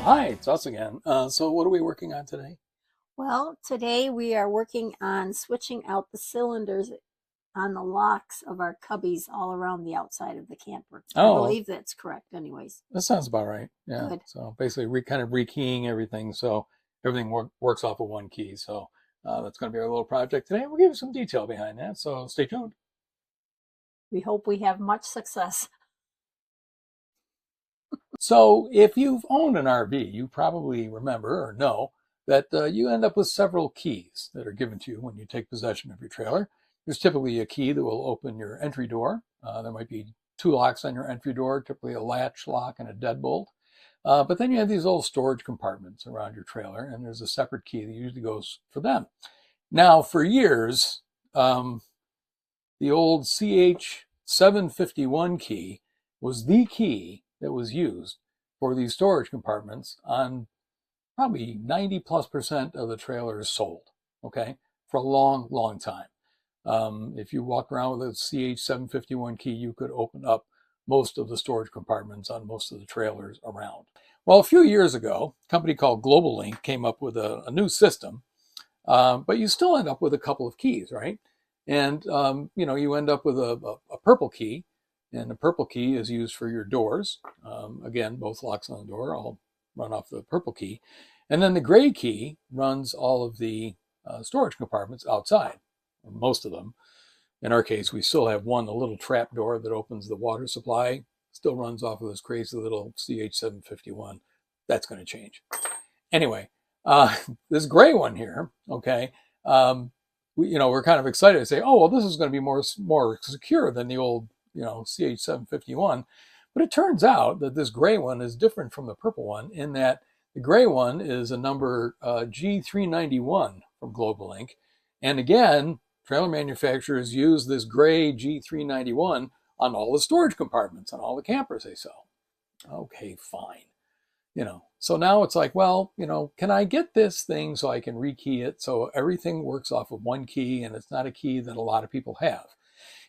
Hi, it's us again. So what are we working on today? Well, today we are working on switching out the cylinders on the locks of our cubbies all around the outside of the camper. I Oh, believe that's correct anyways. that sounds about right. Yeah. Good. So basically kind of rekeying everything so everything works off of one key. So that's going to be our little project today. We'll give you some detail behind that. So stay tuned. We hope we have much success. So if you've owned an RV, you probably remember or know that you end up with several keys that are given to you when you take possession of your trailer. There's typically a key that will open your entry door. There might be two locks on your entry door, typically a latch lock and a deadbolt. But then you have these little storage compartments around your trailer, and there's a separate key that usually goes for them. Now, for years, the old CH751 key was the key that was used for these storage compartments on probably 90+% of the trailers sold, okay, for a long, long time. If you walk around with a CH751 key, you could open up most of the storage compartments on most of the trailers around. Well, a few years ago, a company called Global Link came up with a new system, but you still end up with a couple of keys, right? And you end up with a purple key, and the purple key is used for your doors. Again, both locks on the door all run off the purple key, and then the gray key runs all of the storage compartments outside, or most of them. In our case, we still have one, the little trap door that opens the water supply, still runs off of this crazy little CH751. That's going to change. Anyway, this gray one here, okay, we're kind of excited to say, oh, well, this is going to be more secure than the old, CH751. But it turns out that this gray one is different from the purple one in that the gray one is a number G391 from Global Link. And again, trailer manufacturers use this gray G391 on all the storage compartments on all the campers they sell. Okay, fine. So now it's like, well, can I get this thing so I can rekey it so everything works off of one key and it's not a key that a lot of people have?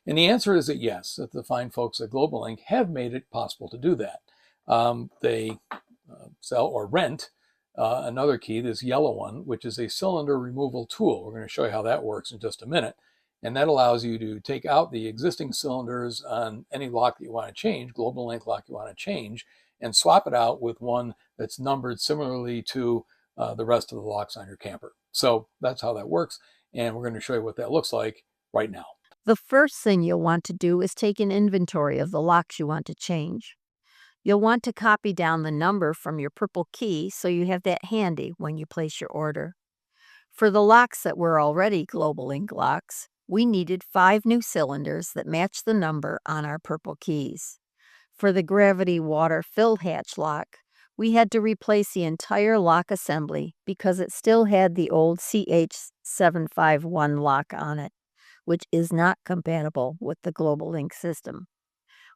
And the answer is that yes, that the fine folks at Global Link have made it possible to do that. They sell or rent another key, this yellow one, which is a cylinder removal tool. We're going to show you how that works in just a minute. And that allows you to take out the existing cylinders on any lock that you want to change, Global Link lock you want to change, and swap it out with one that's numbered similarly to the rest of the locks on your camper. So that's how that works. And we're going to show you what that looks like right now. The first thing you'll want to do is take an inventory of the locks you want to change. You'll want to copy down the number from your purple key so you have that handy when you place your order. For the locks that were already Global Link locks, we needed 5 new cylinders that match the number on our purple keys. For the gravity water fill hatch lock, we had to replace the entire lock assembly because it still had the old CH751 lock on it, which is not compatible with the Global Link system.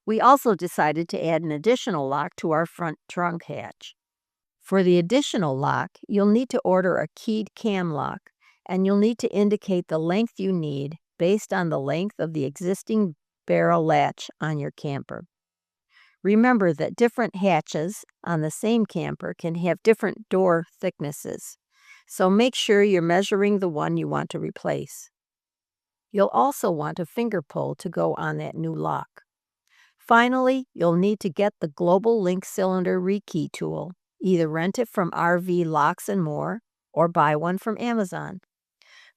We also decided to add an additional lock to our front trunk hatch. For the additional lock, you'll need to order a keyed cam lock, and you'll need to indicate the length you need based on the length of the existing barrel latch on your camper. Remember that different hatches on the same camper can have different door thicknesses, so make sure you're measuring the one you want to replace. You'll also want a finger pull to go on that new lock. Finally, you'll need to get the Global Link cylinder rekey tool. Either rent it from RV Locks and More or buy one from Amazon.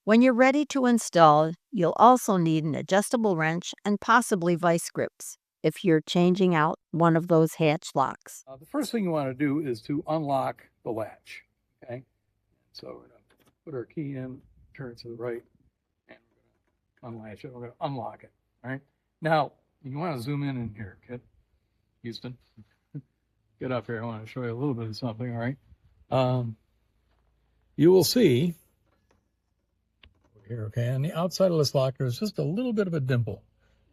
When you're ready to install, you'll also need an adjustable wrench and possibly vice grips if you're changing out one of those hatch locks. The first thing you want to do is to unlock the latch, okay? So we're going to put our key in, turn it to the right, and we're going to unlatch it. We're going to unlock it, all right? Now, you want to zoom in here, Kit, Houston. Get up here. I want to show you a little bit of something, all right? You will see over here, okay, on the outside of this lock, there's just a little bit of a dimple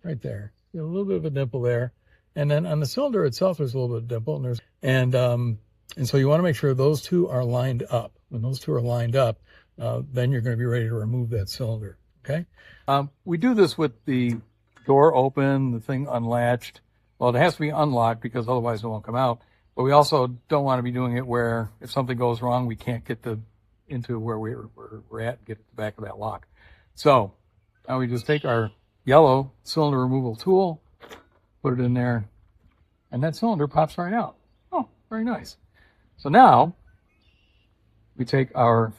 right there. A little bit of a dimple there. And then on the cylinder itself, there's a little bit of dimple. And so you want to make sure those two are lined up. When those two are lined up, then you're going to be ready to remove that cylinder, okay? We do this with the door open, the thing unlatched. Well, it has to be unlocked because otherwise it won't come out. But we also don't want to be doing it where if something goes wrong, we can't get into where we're at and get at the back of that lock. So now we just take our yellow cylinder removal tool, put it in there, and that cylinder pops right out. Oh, very nice. So now we take our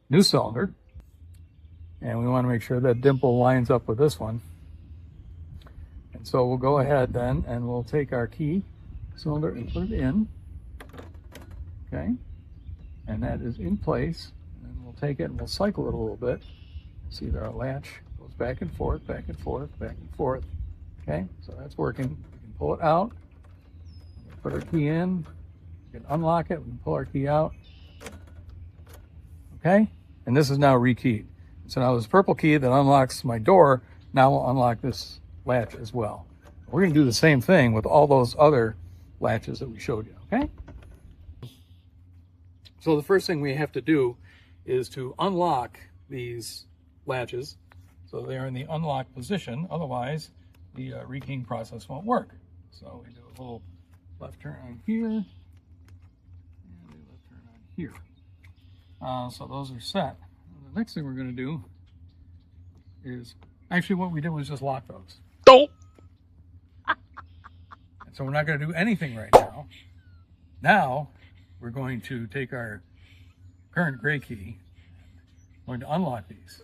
new cylinder, and we want to make sure that dimple lines up with this one. And so we'll go ahead then, and we'll take our key cylinder and put it in. Okay, and that is in place. And we'll take it and we'll cycle it a little bit. See that our latch goes back and forth, back and forth, back and forth. Okay, so that's working. We can pull it out, put our key in, we can unlock it, we can pull our key out. Okay, and this is now rekeyed. So now this purple key that unlocks my door now will unlock this latch as well. We're going to do the same thing with all those other latches that we showed you, okay? So the first thing we have to do is to unlock these latches so they're in the unlocked position. Otherwise, the rekeying process won't work. So we do a little left turn on here and a left turn on here. So those are set. The next thing we're going to do is, actually what we did was just lock those. Oh. So we're not going to do anything right now. Now we're going to take our current gray key, we're going to unlock these.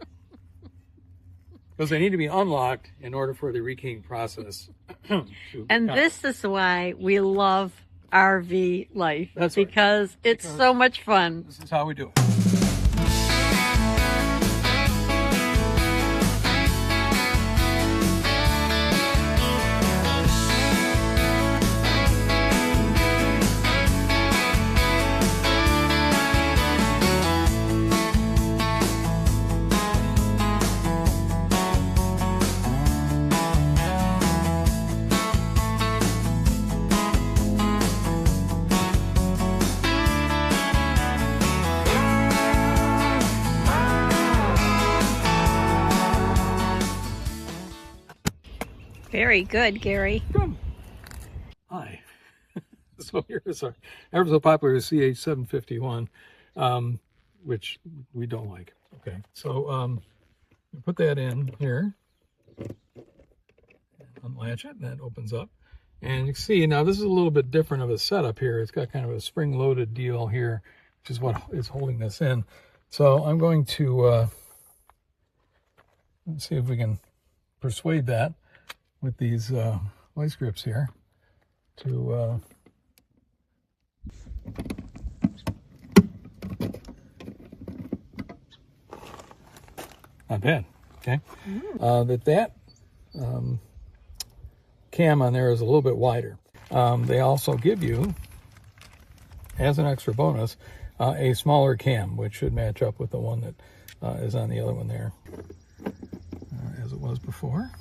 Because they need to be unlocked in order for the rekeying process to And come. this is why we love RV life. That's right. Because it's so much fun. This is how we do it. Very good, Gary. Good. Hi. So here's our ever so popular CH751, which we don't like. Okay, so we put that in here, unlatch it, and that opens up. And you can see now this is a little bit different of a setup here. It's got kind of a spring-loaded deal here, which is what is holding this in. So I'm going to let's see if we can persuade that with these vice grips here to not bad. Okay, that cam on there is a little bit wider. They also give you, as an extra bonus, a smaller cam, which should match up with the one that is on the other one there, as it was before.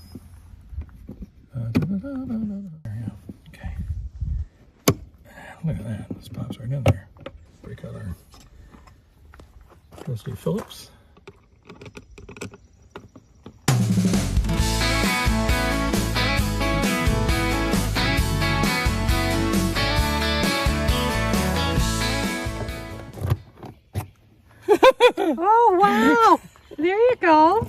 There you go. Okay. Look at that. This pops right in there. Break out our trusty Phillips. Oh, wow. There you go.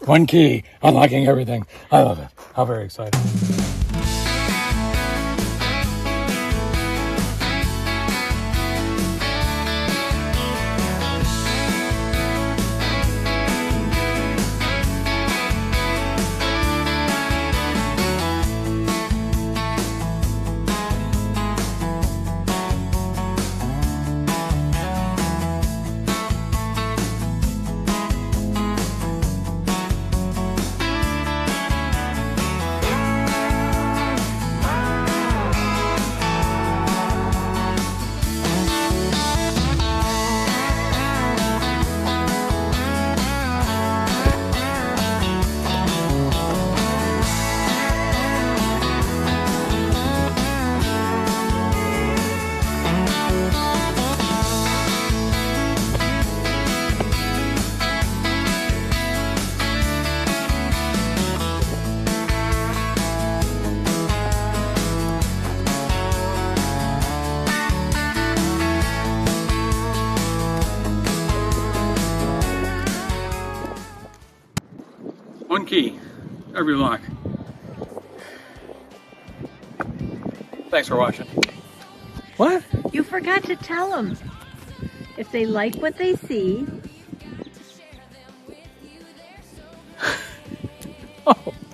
One key, unlocking everything. I love it. How very exciting. One key, every lock. Thanks for watching. What? You forgot to tell them. If they like what they see,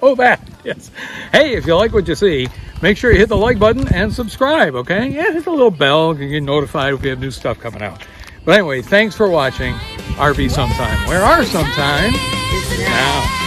Oh, that, yes. Hey, if you like what you see, make sure you hit the like button and subscribe, okay? Yeah, hit the little bell, you get notified if we have new stuff coming out. But anyway, thanks for watching RV Sometime, where our sometime is now.